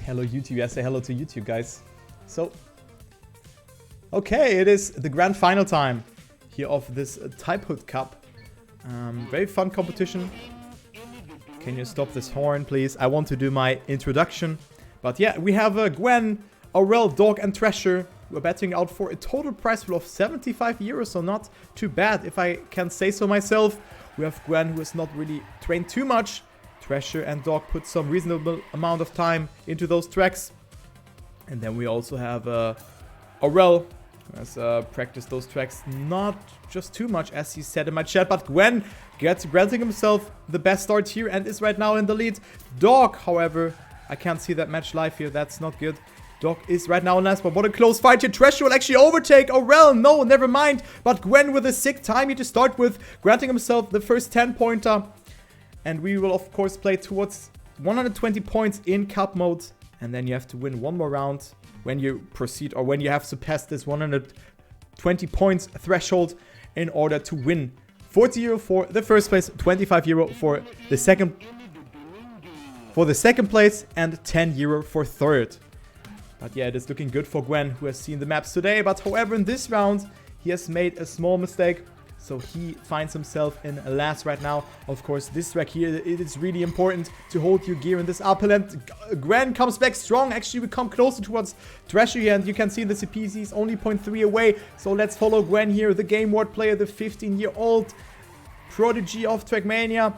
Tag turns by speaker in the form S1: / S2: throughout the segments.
S1: Hello YouTube, yes, say hello to YouTube, guys. So, okay, it is the grand final time here of this Typhood Cup. Very fun competition. Can you stop this horn, please? I want to do my introduction. But yeah, we have Gwen, Aurel, Dog, and Treasure. We're betting out for a total prize pool of 75 euros, so not too bad, if I can say so myself. We have Gwen, who is not really trained too much. Treasure and Dog put some reasonable amount of time into those tracks. And then we also have Aurel, who has practiced those tracks not just too much, as he said in my chat. But Gwen granting himself the best start here and is right now in the lead. Dog, however, I can't see that match live here. That's not good. Dog is right now in last, but what a close fight here. Treasure will actually overtake Aurel. No, never mind. But Gwen with a sick time here to start with, granting himself the first 10-pointer. And we will, of course, play towards 120 points in cup mode. And then you have to win one more round when you proceed, or when you have surpassed this 120 points threshold in order to win 40 euro for the first place, 25 euro for the second place, and 10 euro for third. But yeah, it is looking good for Gwen, who has seen the maps today. But however, in this round, he has made a small mistake. So he finds himself in last right now. Of course, this track here, it is really important to hold your gear in this uphill. And Gwen comes back strong. Actually, we come closer towards Treasure here. And you can see the CPC is only 0.3 away. So let's follow Gwen here, the Game Ward player, the 15-year-old prodigy of Trackmania.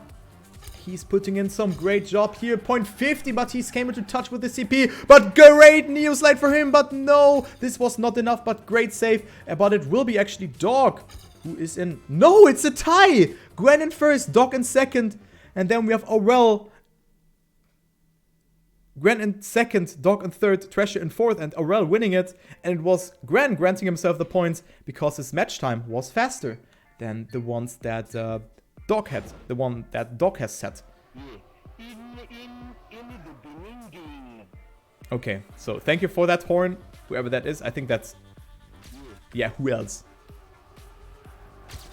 S1: He's putting in some great job here. 0.50, but he's came into touch with the CP. But great Neo slide for him. But no, this was not enough. But great save. But it will be actually Dog, who is in... No, it's a tie! Gwen in first, Dog in second. And then we have Aurel. Gwen in second, Dog in third, Treasure in fourth, and Aurel winning it. And it was Gwen granting himself the points because his match time was faster than the ones that Dog had. The one that Dog has set. Okay, so thank you for that horn, whoever that is. I think that's... Yeah, who else?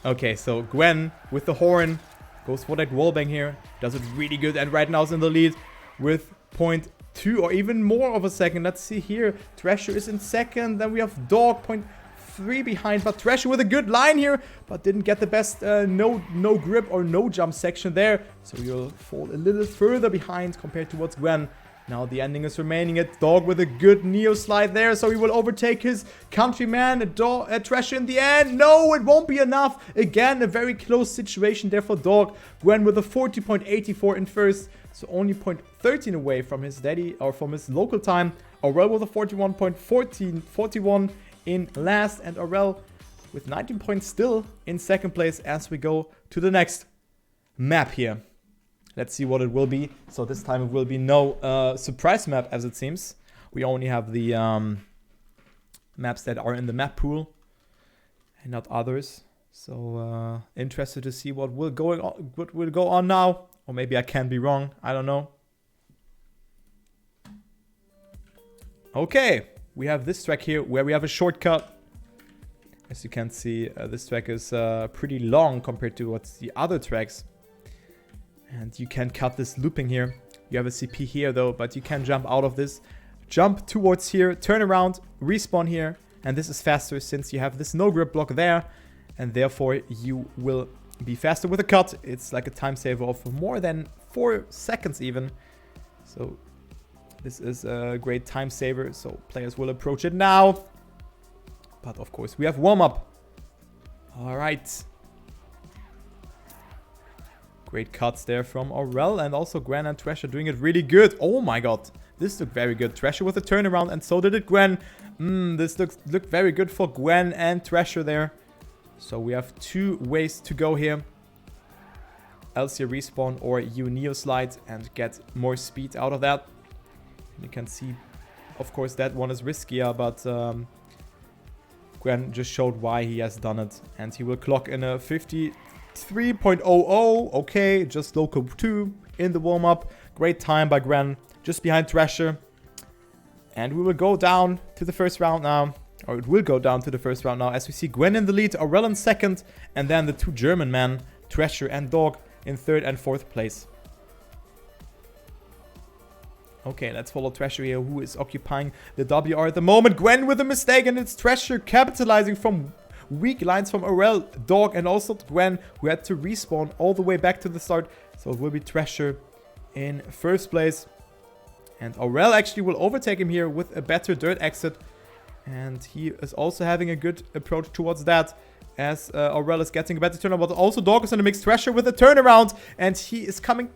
S1: Okay, so Gwen with the horn goes for that wallbang here. Does it really good, and right now is in the lead with 0.2 or even more of a second. Let's see here. Treasure is in second. Then we have Dog 0.3 behind, but Treasure with a good line here, but didn't get the best no grip or no jump section there. So you'll fall a little further behind compared to what's Gwen. Now the ending is remaining at Dog with a good Neo slide there, so he will overtake his countryman, Treasure in the end. No, it won't be enough. Again, a very close situation there for Dog. Gwen with a 40.84 in first, so only 0.13 away from his daddy, or from his local time. Aurel with a 41 in last, and Aurel with 19 points still in second place as we go to the next map here. Let's see what it will be. So this time it will be no surprise map, as it seems. We only have the maps that are in the map pool and not others. So interested to see what will go on now. Or maybe I can be wrong. I don't know. Okay, we have this track here where we have a shortcut. As you can see, this track is pretty long compared to what's the other tracks. And you can cut this looping here. You have a CP here though, but you can jump out of this. Jump towards here, turn around, respawn here. And this is faster since you have this no grip block there. And therefore you will be faster with a cut. It's like a time saver of more than 4 seconds even. So this is a great time saver. So players will approach it now. But of course we have warm up. All right. Great cuts there from Aurel, and also Gwen and Treasure doing it really good. Oh my god, this looked very good. Treasure with a turnaround, and so did it Gwen. This looked very good for Gwen and Treasure there. So we have 2 ways to go here. Else you respawn, or you Neo slide and get more speed out of that. You can see, of course, that one is riskier, but Gwen just showed why he has done it. And he will clock in a 53.00. Okay, just local 2 in the warm-up. Great time by Gwen, just behind Treasure. And we will go down to the first round now. Or it will go down to the first round now, as we see Gwen in the lead, Aurel in second, and then the 2 German men, Treasure and Dog, in third and fourth place. Okay, let's follow Thrasher here, who is occupying the WR at the moment. Gwen with a mistake, and it's Thrasher capitalizing from weak lines from Aurel, Dog, and also Gwen, who had to respawn all the way back to the start. So it will be Thrasher in first place. And Aurel actually will overtake him here with a better dirt exit. And he is also having a good approach towards that, as Aurel is getting a better turnaround. But also Dog is in the mix. Thrasher with a turnaround, and he is coming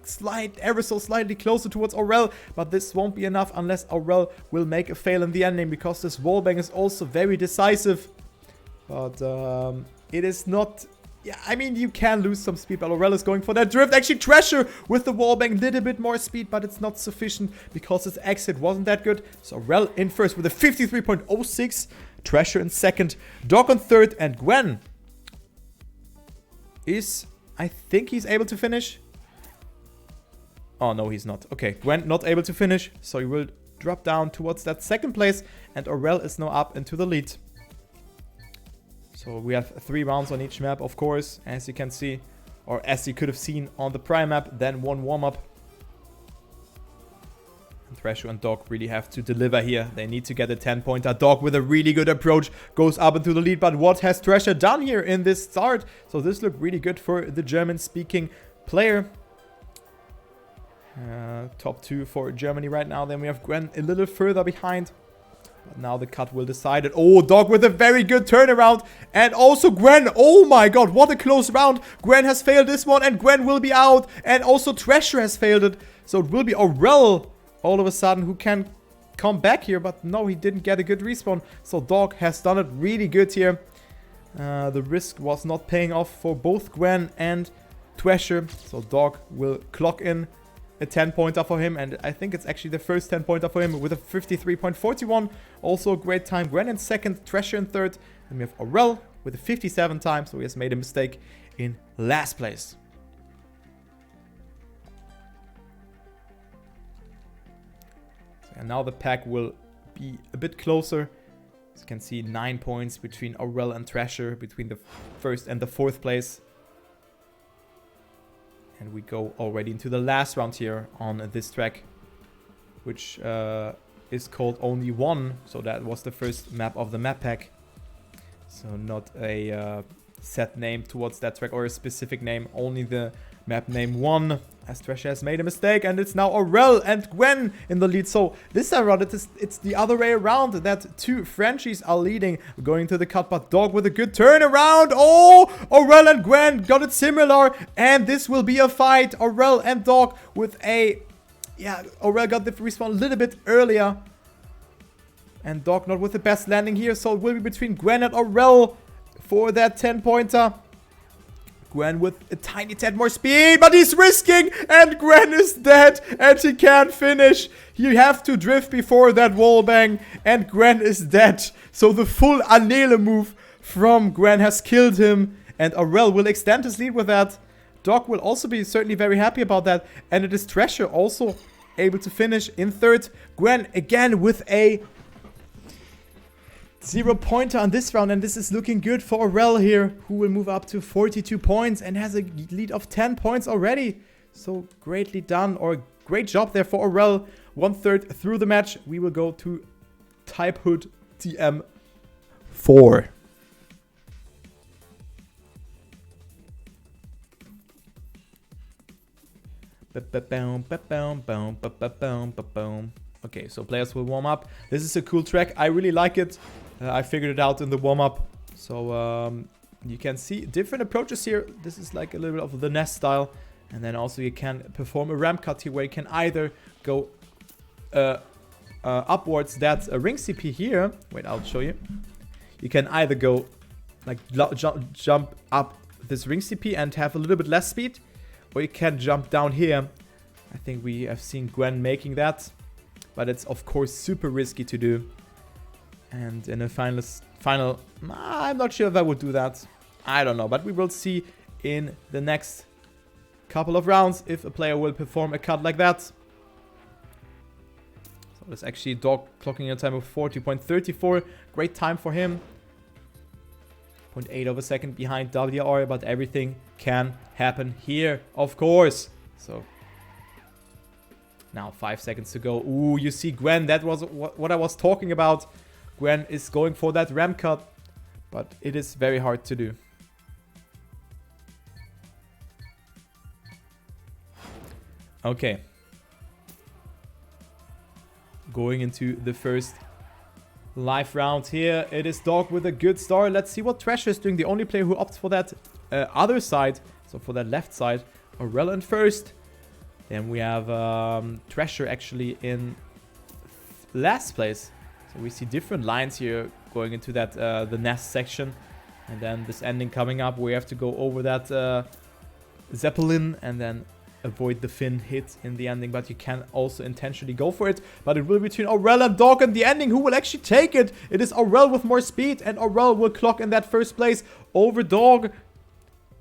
S1: ever so slightly closer towards Aurel. But this won't be enough unless Aurel will make a fail in the ending, because this wallbang is also very decisive. But it is not... Yeah, I mean, you can lose some speed, but Aurel is going for that drift. Actually, Thrasher with the wallbang, little bit more speed, but it's not sufficient because his exit wasn't that good. So Aurel in first with a 53.06. Thrasher in second. Dog on third, and Gwen is... I think he's able to finish. Oh, no, he's not. Okay, Gwen not able to finish, so he will drop down towards that second place, and Aurel is now up into the lead. So we have 3 rounds on each map, of course, as you can see, or as you could have seen on the Prime map, then 1 warm-up. And Thrasher and Dog really have to deliver here. They need to get a 10-pointer. Dog with a really good approach goes up into the lead, but what has Thrasher done here in this start? So this looked really good for the German-speaking player. Top 2 for Germany right now. Then we have Gwen a little further behind. But now the cut will decide it. Oh, Dog with a very good turnaround. And also Gwen. Oh my god, what a close round. Gwen has failed this one, and Gwen will be out. And also Thrasher has failed it. So it will be Aurel all of a sudden who can come back here. But no, he didn't get a good respawn. So Dog has done it really good here. The risk was not paying off for both Gwen and Thrasher. So Dog will clock in a 10-pointer for him, and I think it's actually the first 10-pointer for him with a 53.41. Also a great time. Gwen in second, Thrasher in third. Then we have Aurel with a 57 time, so he has made a mistake in last place. And now the pack will be a bit closer. As you can see, 9 points between Aurel and Thrasher, between the first and the fourth place. And we go already into the last round here on this track, which is called Only One. So that was the first map of the map pack. So not a set name towards that track or a specific name, only the map name 1. As Thrasher has made a mistake, and it's now Aurel and Gwen in the lead. So this time around, it's the other way around, that 2 Frenchies are leading, going to the cut, but Dog with a good turnaround. Oh, Aurel and Gwen got it similar, and this will be a fight. Aurel and Dog with a... Yeah, Aurel got the respawn a little bit earlier, and Dog not with the best landing here, so it will be between Gwen and Aurel for that 10-pointer. Gwen with a tiny tad more speed, but he's risking, and Gwen is dead, and he can't finish. You have to drift before that wallbang, and Gwen is dead. So the full Annele move from Gwen has killed him, and Aurel will extend his lead with that. Dog will also be certainly very happy about that, and it is Thrasher also able to finish in third. Gwen again with a 0-pointer on this round, and this is looking good for Aurel here, who will move up to 42 points and has a lead of 10 points already. So greatly done, or great job there for Aurel. 1/3 through the match. We will go to Typhood TM4. Okay, so players will warm up. This is a cool track. I really like it. I figured it out in the warm-up. So you can see different approaches here. This is like a little bit of the nest style. And then also you can perform a ramp cut here, where you can either go upwards. That's a ring CP here. Wait, I'll show you. You can either go like jump up this ring CP and have a little bit less speed, or you can jump down here. I think we have seen Gwen making that, but it's of course super risky to do. And in a final, I'm not sure if I would do that. I don't know, but we will see in the next couple of rounds if a player will perform a cut like that. So there's actually Dog clocking a time of 40.34. Great time for him. 0.8 of a second behind WR, but everything can happen here, of course. So Now 5 seconds to go. Ooh, you see Gwen. That was what I was talking about. Gwen is going for that ramp cut. But it is very hard to do. Okay. Going into the first live round here. It is Dog with a good start. Let's see what Treasure is doing. The only player who opts for that other side. So for that left side. Aurel in first. Then we have Treasure actually in last place. So we see different lines here going into that the nest section. And then this ending coming up. We have to go over that Zeppelin and then avoid the fin hit in the ending. But you can also intentionally go for it. But it will be between Aurel and Dog in the ending. Who will actually take it? It is Aurel with more speed. And Aurel will clock in that first place over Dog.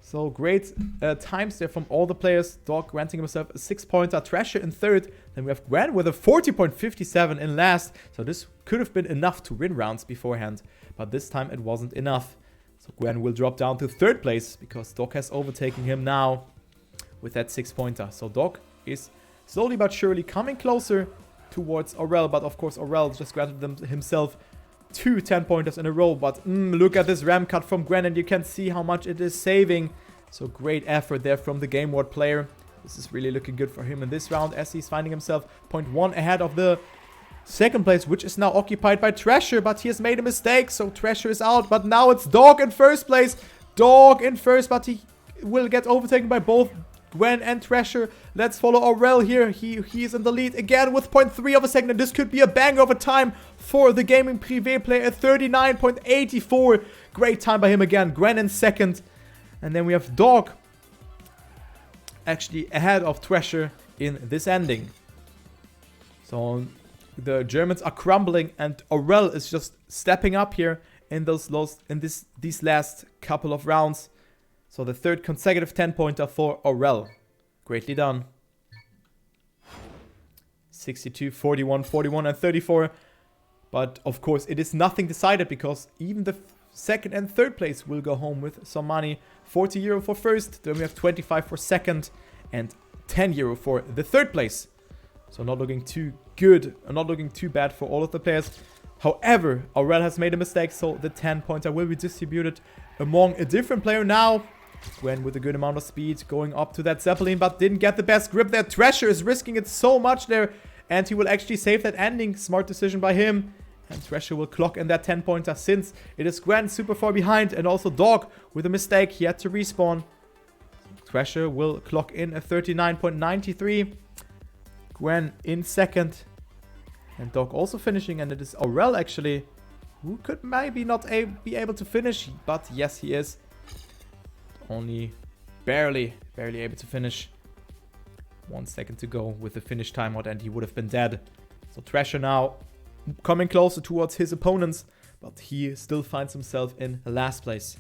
S1: So great times there from all the players. Dog granting himself a 6-pointer. Treasure in third. Then we have Gwen with a 40.57 in last. So this could have been enough to win rounds beforehand. But this time it wasn't enough. So Gwen will drop down to third place because Dog has overtaken him now with that 6-pointer. So Dog is slowly but surely coming closer towards Aurel. But of course Aurel just granted himself 2 10-pointers in a row. But look at this ramp cut from Gwen and you can see how much it is saving. So great effort there from the Game Ward player. This is really looking good for him in this round as he's finding himself 0.1 ahead of the second place, which is now occupied by Treasure. But he has made a mistake, so Treasure is out. But now it's Dog in first place. Dog in first, but he will get overtaken by both Gwen and Treasure. Let's follow Aurel here. He's in the lead again with 0.3 of a second. And this could be a banger of a time for the Gaming Privé player at 39.84. Great time by him again. Gwen in second. And then we have Dog actually ahead of Treasure in this ending. So the Germans are crumbling and Aurel is just stepping up here in these last couple of rounds. So the third consecutive 10-pointer for Aurel. Greatly done. 62, 41, 41 and 34. But of course it is nothing decided because even the second and third place will go home with some money. 40 euro for first. Then we have 25 for second. And 10 euro for the third place. So not looking too good. Not looking too bad for all of the players. However, Aurel has made a mistake. So the 10-pointer will be distributed among a different player now. Gwen with a good amount of speed going up to that Zeppelin, but didn't get the best grip there. Treasure is risking it so much there, and he will actually save that ending. Smart decision by him. And Treasure will clock in that 10-pointer since it is Gwen super far behind, and also Dog with a mistake. He had to respawn. Treasure will clock in a 39.93. Gwen in second. And Dog also finishing, and it is Aurel actually who could maybe not be able to finish, but yes, he is. Only barely able to finish. 1 second to go with the finish timeout and he would have been dead. So Treasure now coming closer towards his opponents, but he still finds himself in last place.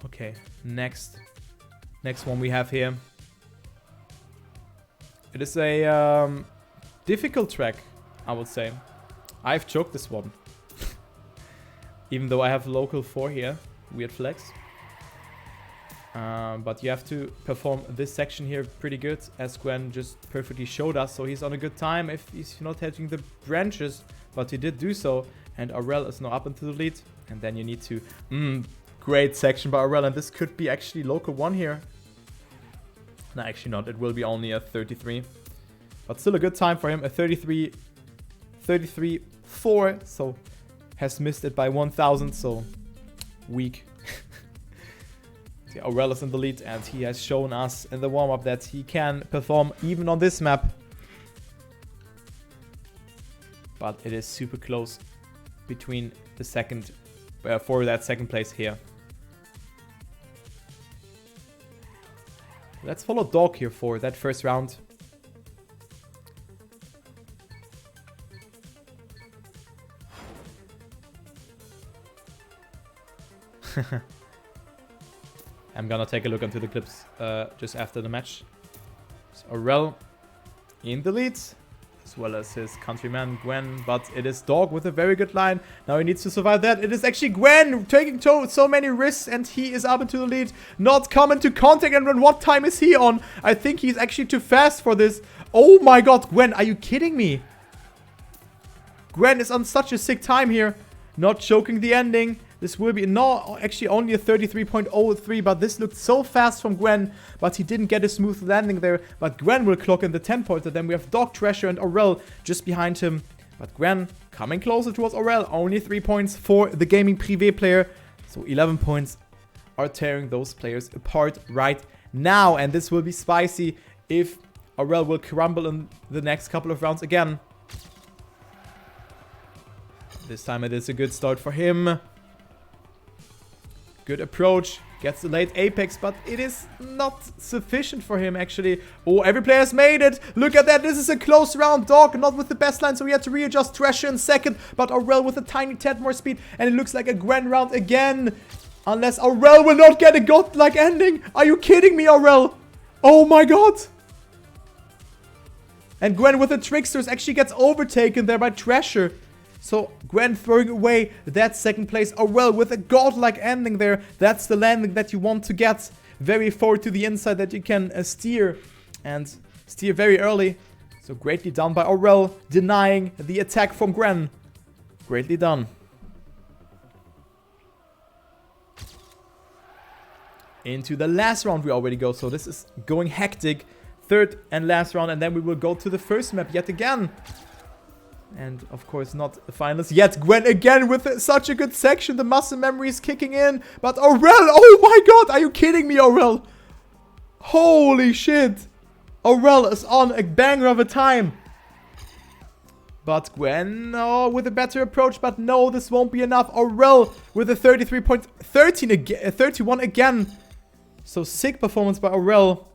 S1: Okay, next one we have here. It is a difficult track, I would say. I've choked this one. Even though I have local 4 here. Weird flex. But you have to perform this section here pretty good, as Gwen just perfectly showed us. So he's on a good time if he's not hitting the branches. But he did do so. And Aurel is now up into the lead. And then you need to... great section by Aurel. And this could be actually local 1 here. No, actually not. It will be only a 33. But still a good time for him. A 33.4. So has missed it by 1,000. So weak. Aurel is in the lead. And he has shown us in the warm-up that he can perform even on this map. But it is super close between the second... for that second place here. Let's follow Dog here for that first round. I'm gonna take a look into the clips just after the match. So Aurel in the lead. as well as his countryman Gwen, but it is Dog with a very good line. Now he needs to survive that. It is actually Gwen taking so many risks, and he is up into the lead. Not coming to contact, and what time is he on? I think he's actually too fast for this. Oh my god, Gwen, are you kidding me? Gwen is on such a sick time here. Not choking the ending. This will be, no, actually only a 33.03, but this looked so fast from Gwen, but he didn't get a smooth landing there. But Gwen will clock in the 10-pointer. Then we have Dog, Treasure, and Aurel just behind him. But Gwen coming closer towards Aurel. Only 3 points for the gaming privé player. So 11 points are tearing those players apart right now. And this will be spicy if Aurel will crumble in the next couple of rounds again. This time it is a good start for him. Good approach. Gets the late apex, but it is not sufficient for him, actually. Oh, every player has made it. Look at that. This is a close round. Dog not with the best line, so he had to readjust. Treasure in second, but Aurel with a tiny tad more speed. And it looks like a Gwen round again. Unless Aurel will not get a godlike ending. Are you kidding me, Aurel? Oh my god. And Gwen with the Tricksters actually gets overtaken there by Treasure. So Gwen throwing away that second place. Aurel with a godlike ending there. That's the landing that you want to get. Very forward to the inside that you can steer. And steer very early. So greatly done by Aurel. Denying the attack from Gwen. Greatly done. Into the last round we already go. So this is going hectic. Third and last round. And then we will go to the first map yet again. And, of course, not the finals yet. Gwen again with such a good section. The muscle memory is kicking in. But Aurel, oh my god, are you kidding me, Aurel? Holy shit. Aurel is on a banger of a time. But Gwen, oh, with a better approach. But no, this won't be enough. Aurel with a 31 again. So sick performance by Aurel.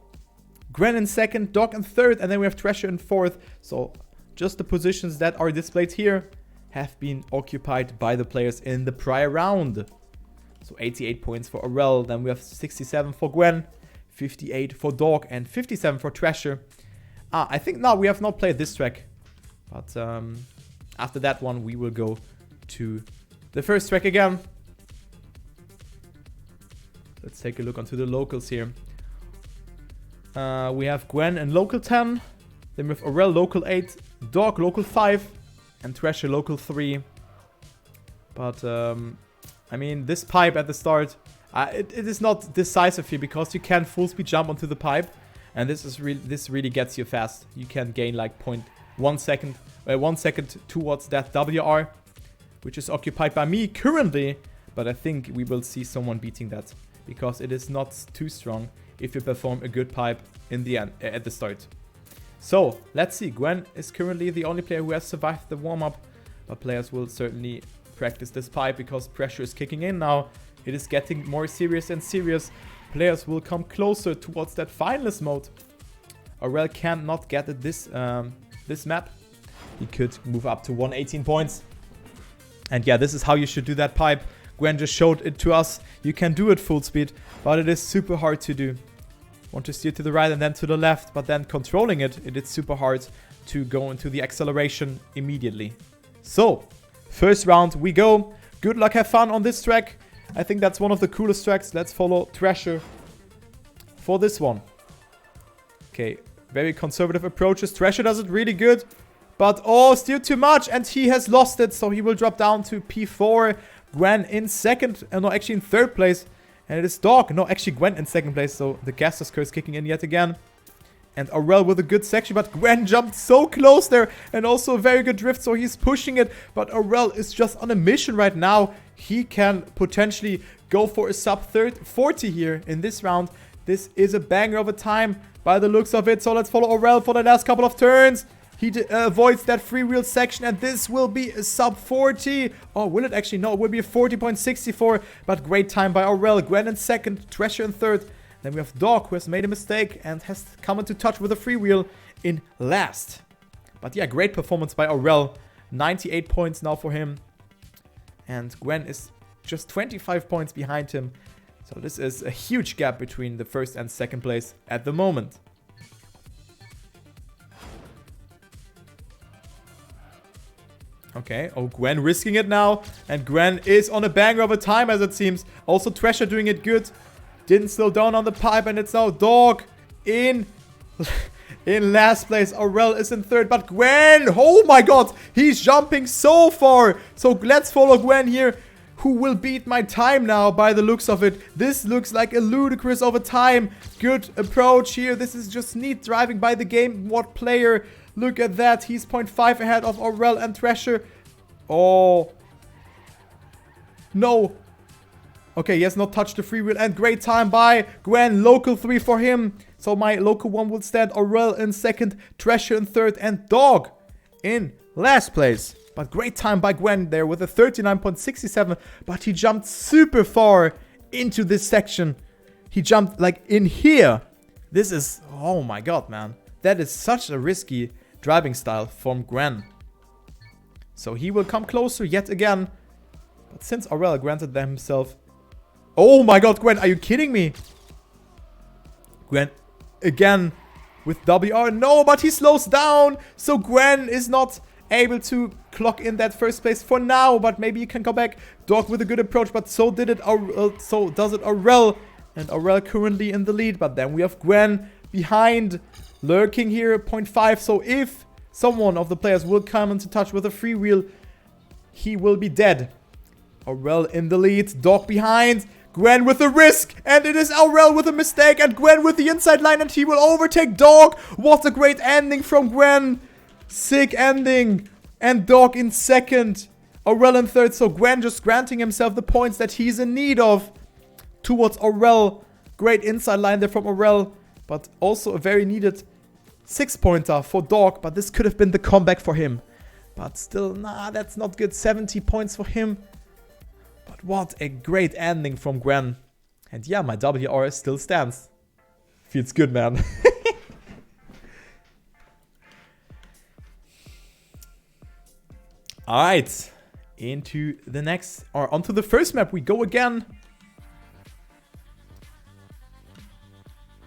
S1: Gwen in second, Dog in third. And then we have Treasure in fourth. So just the positions that are displayed here have been occupied by the players in the prior round. So 88 points for Aurel. Then we have 67 for Gwen, 58 for Dog, and 57 for Treasure. I think now we have not played this track. But after that one, we will go to the first track again. Let's take a look onto the locals here. We have Gwen in local 10. Then we have Aurel local 8. Dog local 5 and Treasure local 3. But I mean, this pipe at the start, it is not decisive here because you can full speed jump onto the pipe, and this really gets you fast. You can gain like 0.1 second, 1 second towards that WR, which is occupied by me currently. But I think we will see someone beating that because it is not too strong if you perform a good pipe in the end at the start. So, let's see. Gwen is currently the only player who has survived the warm-up. But players will certainly practice this pipe because pressure is kicking in now. It is getting more serious and serious. Players will come closer towards that finalist mode. Aurel cannot get it this map. He could move up to 118 points. And yeah, this is how you should do that pipe. Gwen just showed it to us. You can do it full speed, but it is super hard to do. Want to steer to the right and then to the left, but then controlling it is super hard to go into the acceleration immediately. So, first round we go. Good luck, have fun on this track. I think that's one of the coolest tracks. Let's follow Treasure for this one. Okay, very conservative approaches. Treasure does it really good, but oh, steered too much and he has lost it. So he will drop down to P4. Gwen in second, no, actually in third place. And it is Dog. No, actually Gwen in second place. So the Gaster's Curse kicking in yet again. And Aurel with a good section. But Gwen jumped so close there. And also a very good drift. So he's pushing it. But Aurel is just on a mission right now. He can potentially go for a sub 40 here in this round. This is a banger of a time by the looks of it. So let's follow Aurel for the last couple of turns. He avoids that freewheel section, and this will be a sub 40. Oh, will it actually? No, it will be a 40.64. But great time by Aurel. Gwen in second, Treasure in third. Then we have Dog, who has made a mistake and has come into touch with a freewheel in last. But yeah, great performance by Aurel. 98 points now for him. And Gwen is just 25 points behind him. So this is a huge gap between the first and second place at the moment. Okay. Oh, Gwen risking it now. And Gwen is on a banger of a time, as it seems. Also, Thrasher doing it good. Didn't slow down on the pipe. And it's now Dog in last place. Aurel is in third. But Gwen, oh my god. He's jumping so far. So let's follow Gwen here. Who will beat my time now by the looks of it. This looks like a ludicrous of a time. Good approach here. This is just neat driving by the game. What player? Look at that. He's 0.5 ahead of Aurel and Thrasher. Oh. No. Okay, he has not touched the free wheel. And great time by Gwen. Local 3 for him. So my local 1 will stand. Aurel in second. Thrasher in third. And Dog in last place. But great time by Gwen there with a 39.67. But he jumped super far into this section. He jumped like in here. This is... Oh my god, man. That is such a risky driving style from Gwen. So he will come closer yet again. But since Aurel granted them himself... Oh my god, Gwen. Are you kidding me? Gwen again with WR. No, but he slows down. So Gwen is not... able to clock in that first place for now, but maybe you can go back. Dog with a good approach, but so did it. So does it Aurel, and Aurel currently in the lead. But then we have Gwen behind, lurking here, 0.5. So if someone of the players will come into touch with a free wheel, he will be dead. Aurel in the lead, Dog behind. Gwen with a risk, and it is Aurel with a mistake, and Gwen with the inside line, and he will overtake Dog. What a great ending from Gwen. Sick ending. And Dog in second. Aurel in third. So Gwen just granting himself the points that he's in need of towards Aurel. Great inside line there from Aurel. But also a very needed 6-pointer for Dog. But this could have been the comeback for him. But still, nah, that's not good. 70 points for him. But what a great ending from Gwen. And yeah, my WR still stands. Feels good, man. Alright, into the next, or onto the first map we go again.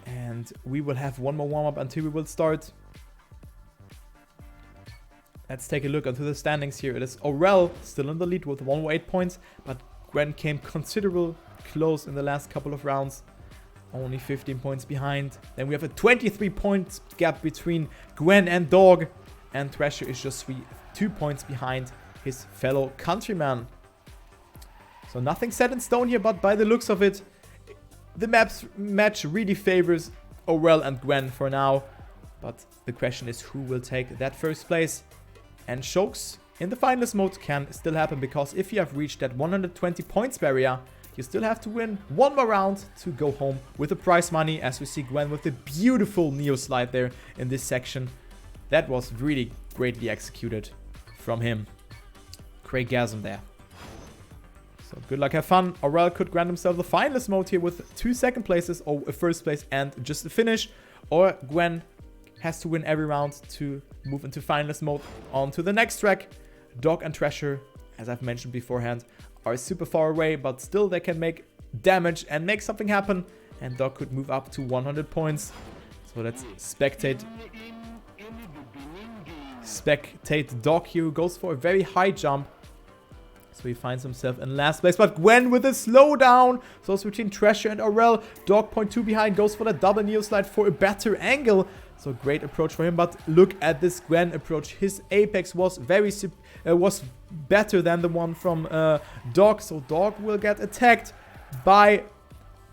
S1: And we will have one more warm-up until we will start. Let's take a look onto the standings here. It is Aurel still in the lead with 108 points, but Gwen came considerable close in the last couple of rounds. Only 15 points behind. Then we have a 23 points gap between Gwen and Dog. And Thrasher is just 2 points behind his fellow countryman. So nothing set in stone here, but by the looks of it, the match really favors Aurel and Gwen for now. But the question is who will take that first place. And chokes in the finalist mode can still happen, because if you have reached that 120 points barrier, you still have to win one more round to go home with the prize money, as we see Gwen with the beautiful Neo slide there in this section. That was really greatly executed from him. Craigasm there. So good luck, have fun. Aurel could grant himself the finalist mode here with 2 second places, or a first place and just a finish. Or Gwen has to win every round to move into finalist mode on to the next track. Dog and Thrasher, as I've mentioned beforehand, are super far away, but still they can make damage and make something happen. And Dog could move up to 100 points. So let's spectate Dog here, who goes for a very high jump. So he finds himself in last place. But Gwen with a slowdown. So it's between Thrasher and Aurel. Dog 0.2 behind, goes for the double Neo slide for a better angle. So great approach for him. But look at this Gwen approach. His apex was was better than the one from Dog. So Dog will get attacked by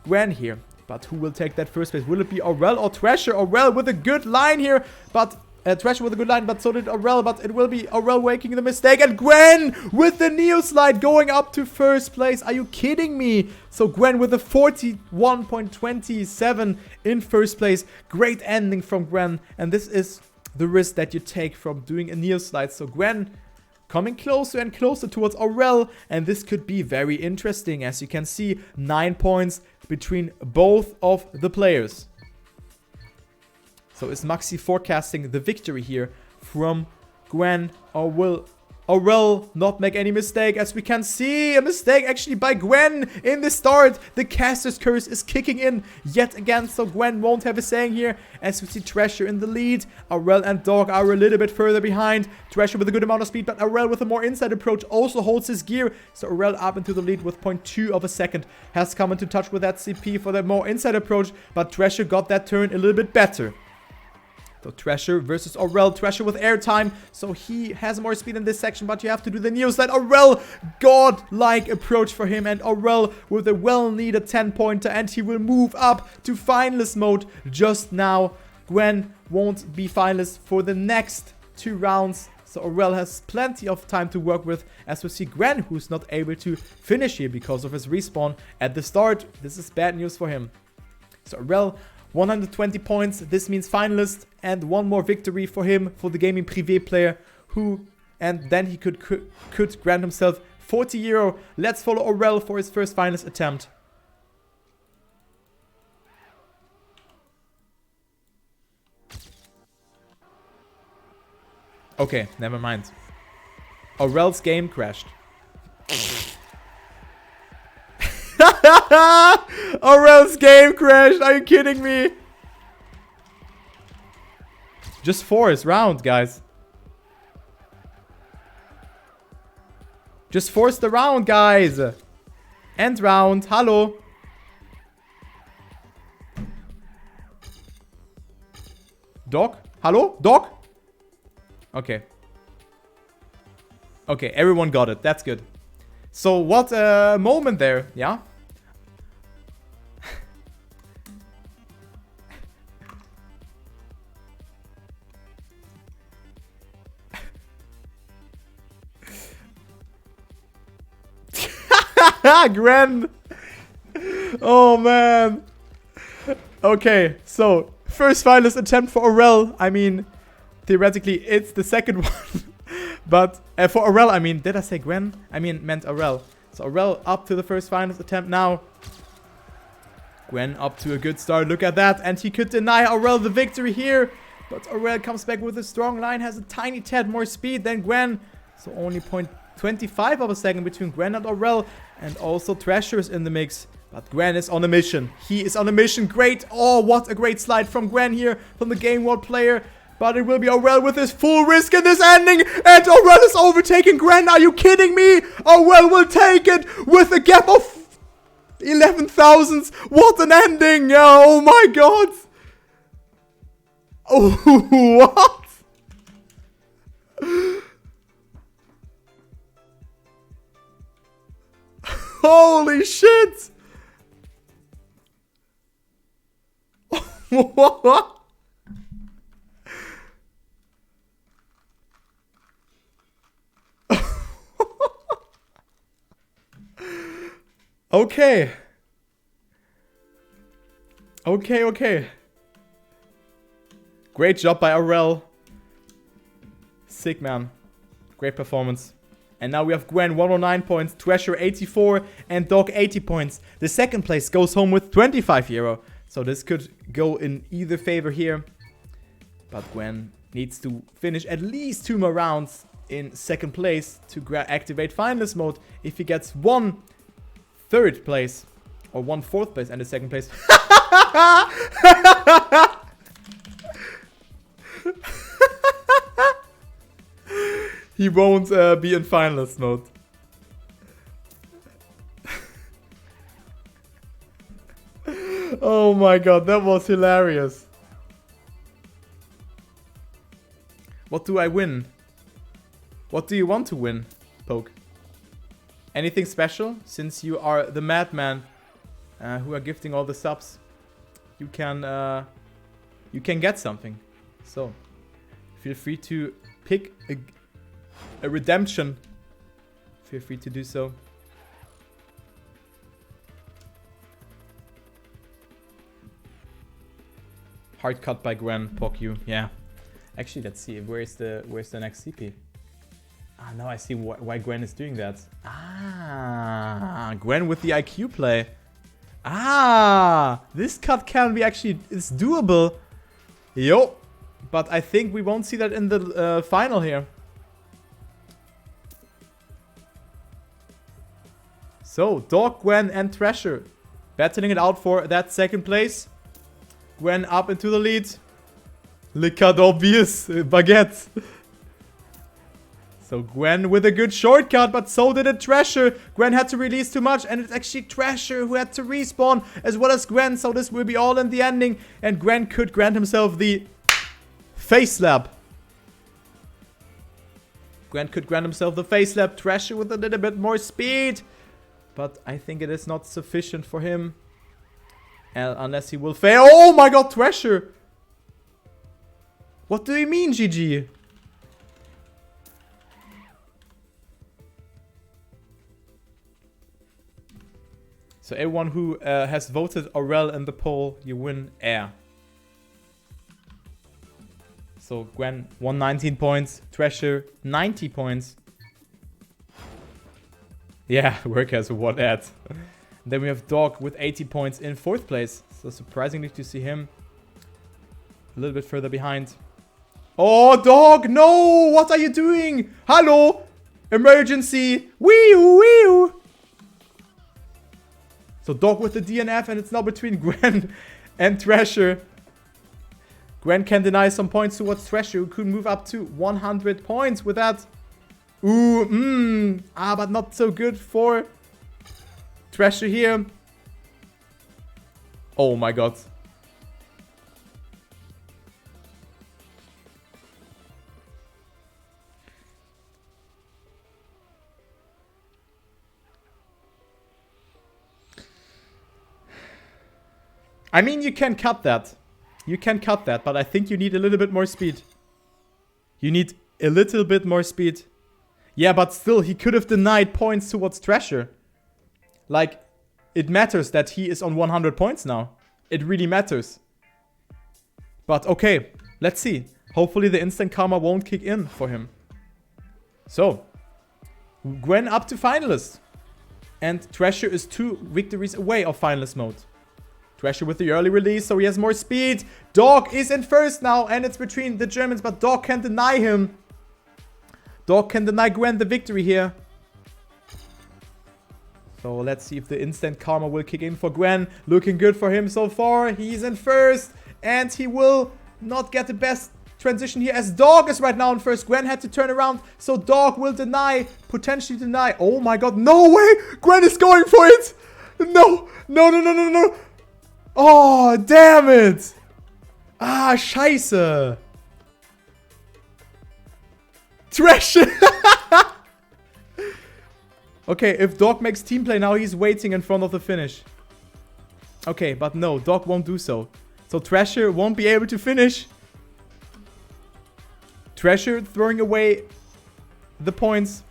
S1: Gwen here. But who will take that first place? Will it be Aurel or Thrasher? Aurel with a good line here. But Thrasher with a good line, but so did Aurel. But it will be Aurel making the mistake. And Gwen with the Neo slide going up to first place. Are you kidding me? So Gwen with a 41.27 in first place. Great ending from Gwen. And this is the risk that you take from doing a Neo slide. So Gwen coming closer and closer towards Aurel. And this could be very interesting. As you can see, 9 points between both of the players. So is Maxi forecasting the victory here from Gwen, or will Aurel not make any mistake, as we can see a mistake actually by Gwen in the start. The caster's curse is kicking in yet again, so Gwen won't have a saying here, as we see Thrasher in the lead. Aurel and Dog are a little bit further behind. Thrasher with a good amount of speed, but Aurel with a more inside approach also holds his gear. So Aurel up into the lead with 0.2 of a second, has come into touch with that CP for the more inside approach, but Thrasher got that turn a little bit better. So Thrasher versus Aurel. Thrasher with airtime, so he has more speed in this section, but you have to do the Neo Slide. Aurel, god-like approach for him, and Aurel with a well-needed 10-pointer, and he will move up to finalist mode just now. Gwen won't be finalist for the next 2 rounds, so Aurel has plenty of time to work with, as we see Gwen, who's not able to finish here because of his respawn at the start. This is bad news for him. So Aurel, 120 points, this means finalist, and 1 more victory for him, for the gaming privé player, and then he could grant himself 40 euro. Let's follow Aurel for his first finalist attempt. Okay, never mind. Aurel's game crashed. Aurel's game crashed. Are you kidding me? Just force round, guys. Just force the round, guys. End round. Hello. Dog? Hello? Dog? Okay. Okay, everyone got it. That's good. So what a moment there, yeah? Gwen! Oh man! Okay, so first finalist attempt for Aurel. I mean, theoretically it's the second one. But for Aurel, I mean, did I say Gwen? I meant Aurel. So Aurel up to the first finalist attempt now. Gwen up to a good start. Look at that. And he could deny Aurel the victory here. But Aurel comes back with a strong line. Has a tiny tad more speed than Gwen. So only 0.25 of a second between Gwen and Aurel. And also Thrasher is in the mix. But Gwen is on a mission. He is on a mission. Great. Oh, what a great slide from Gwen here. From the Game World player. But it will be Aurel with his full risk in this ending. And Aurel is overtaking Gwen. Are you kidding me? Aurel will take it with a gap of 11 thousandths. What an ending. Oh my god. Oh, what? Holy shit. What? Okay. Okay. Great job by Aurel. Sick, man. Great performance. And now we have Gwen 109 points, Thrasher 84, and Dog 80 points. The second place goes home with 25 euro. So this could go in either favor here. But Gwen needs to finish at least 2 more rounds in second place to activate finalist mode. If he gets 1 third place or 1 fourth place and a second place. He won't be in finalist mode. Oh my god, that was hilarious. What do I win? What do you want to win, Poke? Anything special? Since you are the madman who are gifting all the subs, you can get something. So feel free to pick a redemption. Feel free to do so. Hard cut by Gwen, Poke you. Yeah. Actually, let's see. Where's the next CP? Ah, now I see why Gwen is doing that. Ah, Gwen with the IQ play. Ah, this cut can be it's doable. Yo, but I think we won't see that in the final here. So, Dog, Gwen, and Thrasher battling it out for that second place. Gwen up into the lead. Le cut obvious. Baguette. So Gwen with a good shortcut, but so did a Thrasher. Gwen had to release too much, and it's actually Thrasher who had to respawn, as well as Gwen, so this will be all in the ending. And Gwen could grant himself the face slap. Gwen could grant himself the face slap. Thrasher with a little bit more speed, but I think it is not sufficient for him. Unless he will fail. Oh my god, Thrasher! What do you mean, GG? So everyone who has voted Aurel in the poll, you win air. So Gwen 119 points, Thrasher 90 points. Yeah, Work has one ad. Then we have Dog with 80 points in 4th place. So surprisingly to see him a little bit further behind. Oh, Dog, no! What are you doing? Hello! Emergency! Wee-oo! So Dog with the DNF, and it's now between Gwen and Thrasher. Gwen can deny some points towards Thrasher, who could move up to 100 points with that. Ooh, but not so good for Thrasher here. Oh my god. I mean, you can cut that. You can cut that, but I think you need a little bit more speed. You need a little bit more speed. Yeah, but still, he could have denied points towards Thrasher. Like, it matters that he is on 100 points now. It really matters. But okay, let's see. Hopefully the instant karma won't kick in for him. So, Gwen up to finalist. And Thrasher is 2 victories away of finalist mode. Thrasher with the early release, so he has more speed. Dog is in first now, and it's between the Germans, but Dog can deny him. Dog can deny Gwen the victory here. So let's see if the instant karma will kick in for Gwen. Looking good for him so far. He's in first, and he will not get the best transition here, as Dog is right now in first. Gwen had to turn around, so Dog will deny, potentially deny. Oh my god, no way! Gwen is going for it! No, no, no, no, no, no. Oh, damn it! Ah, scheiße! Thrasher! Okay, if Dog makes team play now, he's waiting in front of the finish. Okay, but no, Dog won't do so. So Thrasher won't be able to finish. Thrasher throwing away the points.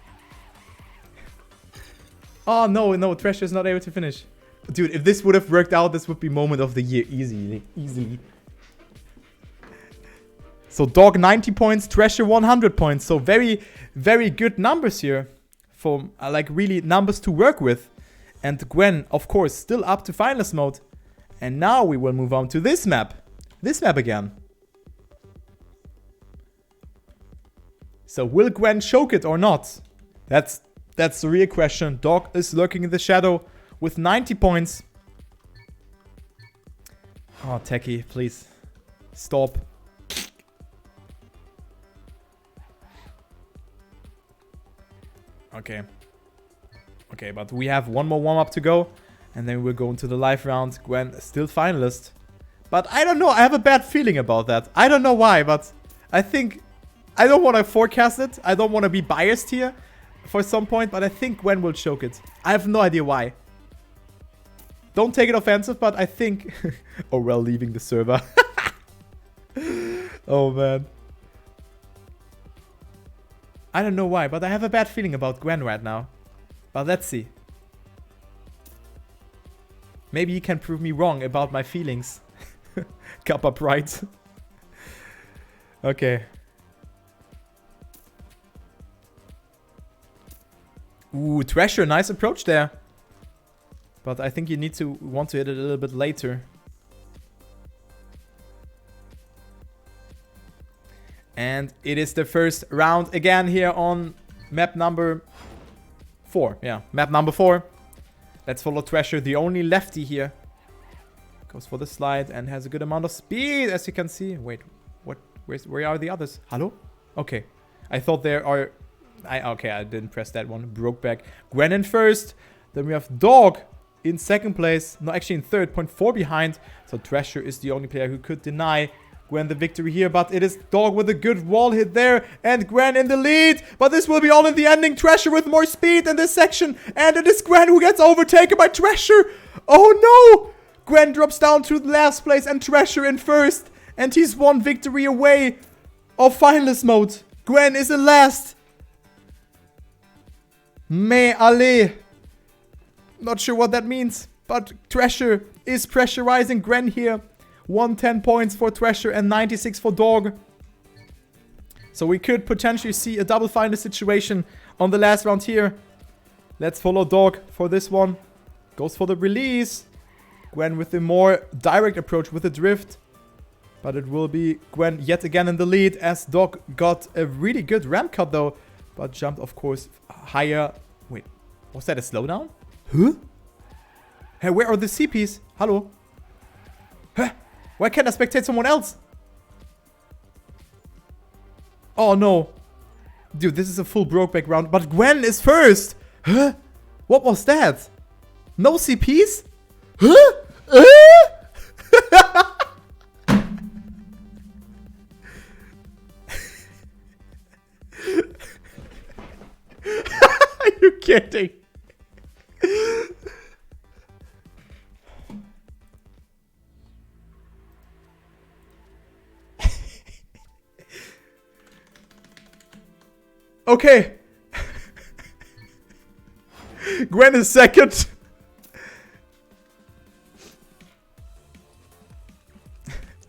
S1: Oh, no, no, Thrasher is not able to finish. Dude, if this would have worked out, this would be moment of the year easily. So Dog 90 points, Thrasher 100 points. So very, very good numbers here. For like really numbers to work with. And Gwen, of course, still up to finalist mode. And now we will move on to this map. This map again. So will Gwen choke it or not? That's the real question. Dog is lurking in the shadow with 90 points. Oh, Techie, please. Stop. Okay. Okay, but we have one more warm-up to go. And then we'll go into the live round. Gwen still finalist. But I don't know. I have a bad feeling about that. I don't know why, but I think... I don't want to forecast it. I don't want to be biased here for some point. But I think Gwen will choke it. I have no idea why. Don't take it offensive, but I think... Aurel leaving the server. Oh, man. I don't know why, but I have a bad feeling about Gwen right now. But let's see. Maybe you can prove me wrong about my feelings. Kappa Pride. Okay. Ooh, Thrasher, nice approach there. But I think you need to want to hit it a little bit later. And it is the first round again here on map number 4. Yeah, map number 4. Let's follow Thrasher, the only lefty here. Goes for the slide and has a good amount of speed, as you can see. Wait, what? Where are the others? Hello? Okay. I thought there are... Okay, I didn't press that one. Broke back. Gwen in first. Then we have Dog in second place. No, actually in third. 0.4 behind. So Thrasher is the only player who could deny Gwen the victory here. But it is Dog with a good wall hit there. And Gwen in the lead. But this will be all in the ending. Thrasher with more speed in this section. And it is Gwen who gets overtaken by Thrasher. Oh no! Gwen drops down to last place and Thrasher in first. And he's one victory away of finalist mode. Gwen is in last. Mais allez. Not sure what that means. But Thrasher is pressurizing Gwen here. 110 points for Thrasher and 96 for Dog. So we could potentially see a double final situation on the last round here. Let's follow Dog for this one. Goes for the release. Gwen with the more direct approach with the drift. But it will be Gwen yet again in the lead as Dog got a really good ramp cut though. But jumped, of course, higher. Wait, was that a slowdown? Huh? Hey, where are the CPs? Hello? Huh? Why can't I spectate someone else? Oh no. Dude, this is a full broke back round. But Gwen is first. Huh? What was that? No CPs? Huh? Are you kidding? Okay. Gwen is second.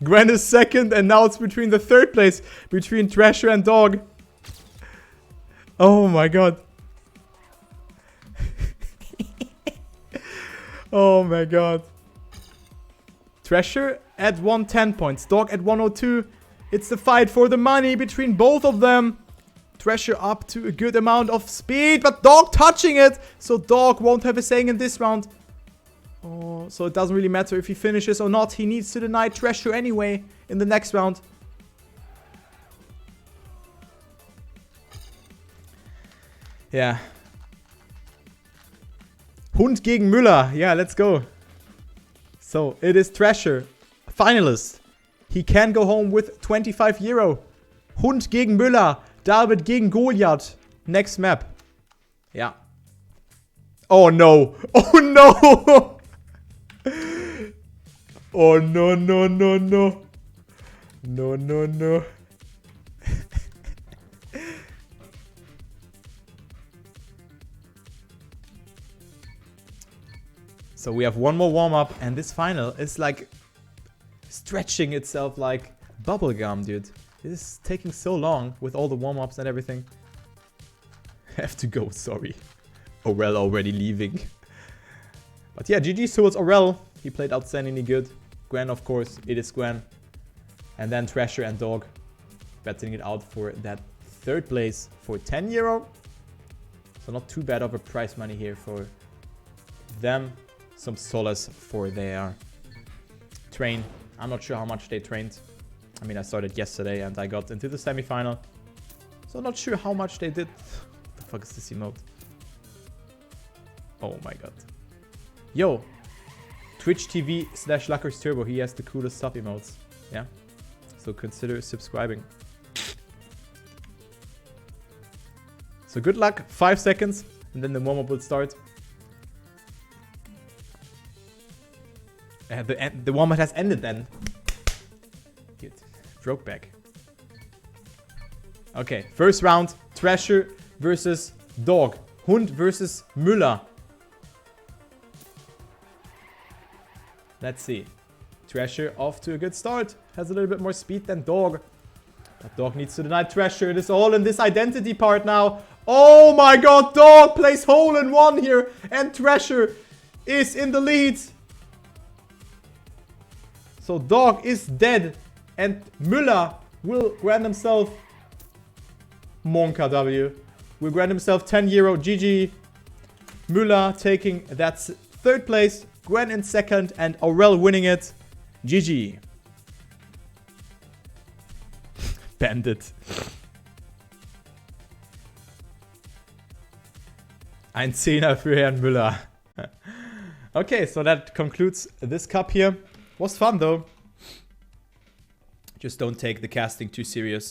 S1: Gwen is second, and now it's between the third place, between Thrasher and Dog. Oh my god. Oh my god. Thrasher at 110 points, Dog at 102. It's the fight for the money between both of them. Thrasher up to a good amount of speed, but Dog touching it. So Dog won't have a saying in this round. Oh, so it doesn't really matter if he finishes or not. He needs to deny Thrasher anyway in the next round. Yeah. Hund gegen Müller. Yeah, let's go. So, it is Thrasher. Finalist. He can go home with 25 €. Hund gegen Müller. David gegen Goliath. Next map. Yeah. Oh no. Oh no. Oh no, no, no, no. No, no, no. So we have one more warm-up and this final is like stretching itself like bubblegum, dude. This is taking so long with all the warm-ups and everything. Have to go, sorry. Aurel already leaving. But yeah, GG's towards Aurel. He played outstandingly good. Gwen, of course. It is Gwen. And then Thrasher and Dog battling it out for that third place for 10 €. So not too bad of a prize money here for them. Some solace for their train. I'm not sure how much they trained. I mean, I started yesterday and I got into the semi-final. So not sure how much they did. What the fuck is this emote? Oh my god. Yo. Twitch TV/LuckersTurbo. He has the coolest sub emotes. Yeah. So consider subscribing. So good luck. 5 seconds. And then the warm-up will start. The warm-up has ended then. Good. Broke back. Okay. First round. Thrasher versus Dog. Hund versus Müller. Let's see. Thrasher off to a good start. Has a little bit more speed than Dog. But Dog needs to deny Thrasher. It is all in this identity part now. Oh my god. Dog plays hole in one here. And Thrasher is in the lead. So Dog is dead. And Müller will grant himself Monka W. Will grant himself 10 €. GG. Müller taking that third place, Gwen in second, and Aurel winning it. GG. Bandit. Ein Zehner für Herrn Müller. Okay, so that concludes this cup here. Was fun though. Just don't take the casting too serious.